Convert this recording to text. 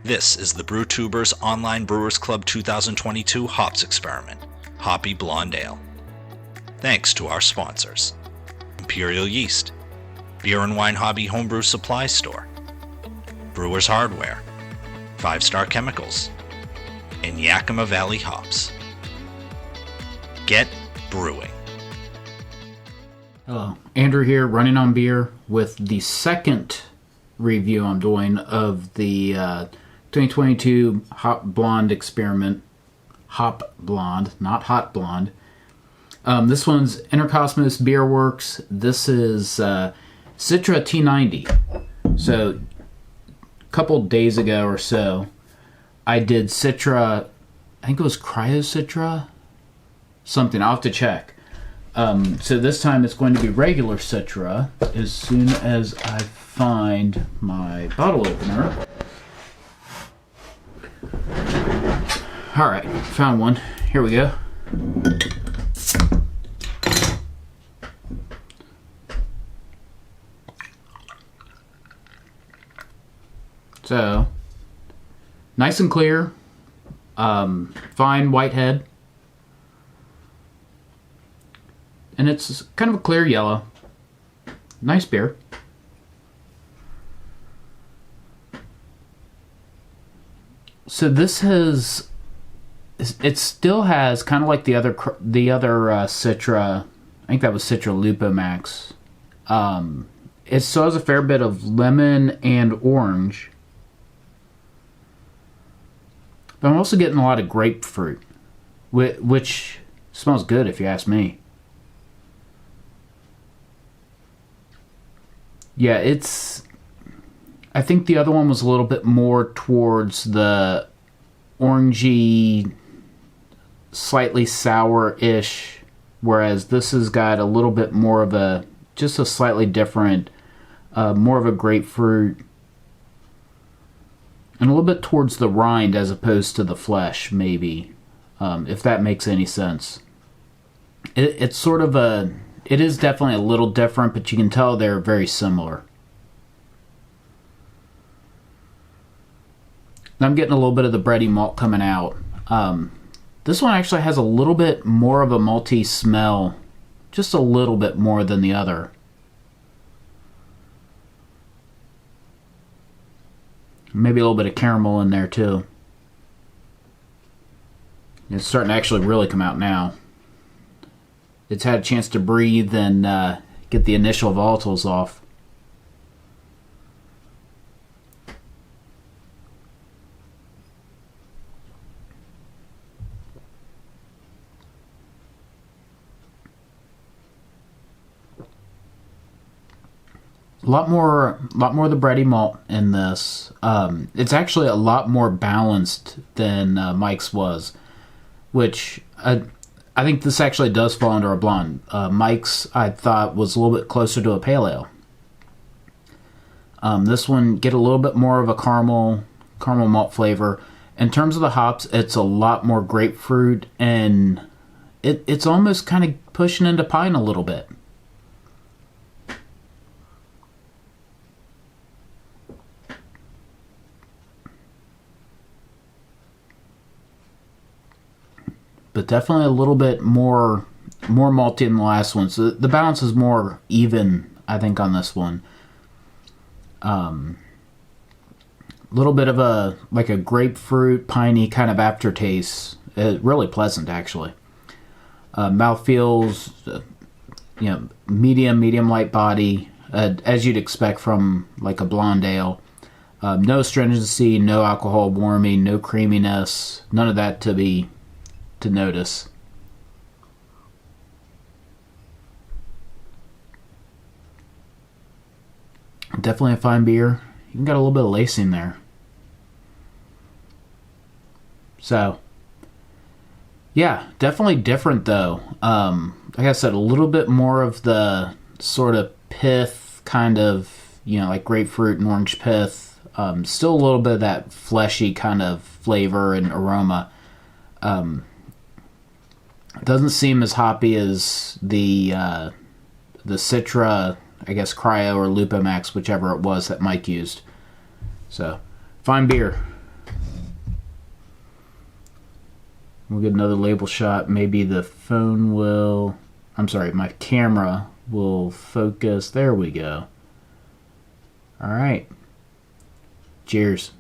This is the Brewtubers Online Brewers Club 2022 Hops Experiment, Hoppy Blonde Ale. Thanks to our sponsors: Imperial Yeast, Beer and Wine Hobby Homebrew Supply Store, Brewers Hardware, 5 Star Chemicals, and Yakima Valley Hops. Get brewing. Hello, Andrew here, running on beer with the second review I'm doing of the 2022 Hop Blonde Experiment. Hop Blonde, not Hot Blonde. This one's Intercosmos Beer Works. This is Citra T-90. So, a couple days ago or so, I did Citra, I think it was Cryo Citra? Something, I'll have to check. So this time it's going to be regular Citra as soon as I find my bottle opener. Alright, found one. Here we go. So, nice and clear. Fine white head. And it's kind of a clear yellow. Nice beer. So this has, it still has kind of like the other Citra. I think that was Citra Lupo Max. It still has a fair bit of lemon and orange. But I'm also getting a lot of grapefruit, which smells good if you ask me. Yeah, I think the other one was a little bit more towards the orangey, slightly sour-ish, whereas this has got a little bit more of just a slightly different, more of a grapefruit, and a little bit towards the rind as opposed to the flesh, maybe, if that makes any sense. It's sort of it is definitely a little different, but you can tell they're very similar. I'm getting a little bit of the bready malt coming out. This one actually has a little bit more of a malty smell, just a little bit more than the other. Maybe a little bit of caramel in there too. It's starting to actually really come out now. It's had a chance to breathe and get the initial volatiles off. A lot more of the bready malt in this. It's actually a lot more balanced than Mike's was, which I think this actually does fall under a blonde. Mike's, I thought, was a little bit closer to a pale ale. This one, get a little bit more of a caramel malt flavor. In terms of the hops, it's a lot more grapefruit, and it's almost kind of pushing into pine a little bit. But definitely a little bit more malty than the last one. So the balance is more even, I think, on this one. Little bit of a grapefruit, piney kind of aftertaste. Really pleasant, actually. Mouth feels, medium light body, as you'd expect from like a blonde ale. No astringency, no alcohol warming, no creaminess, none of that to notice. Definitely a fine beer. Even got a little bit of lacing there. So, yeah, definitely different though. Like I said, a little bit more of the sort of pith, kind of, like grapefruit and orange pith. Still a little bit of that fleshy kind of flavor and aroma. It doesn't seem as hoppy as the Citra, I guess, Cryo or Lupo Max, whichever it was that Mike used. So, fine beer. We'll get another label shot. Maybe the phone will... I'm sorry, my camera will focus. There we go. All right. Cheers.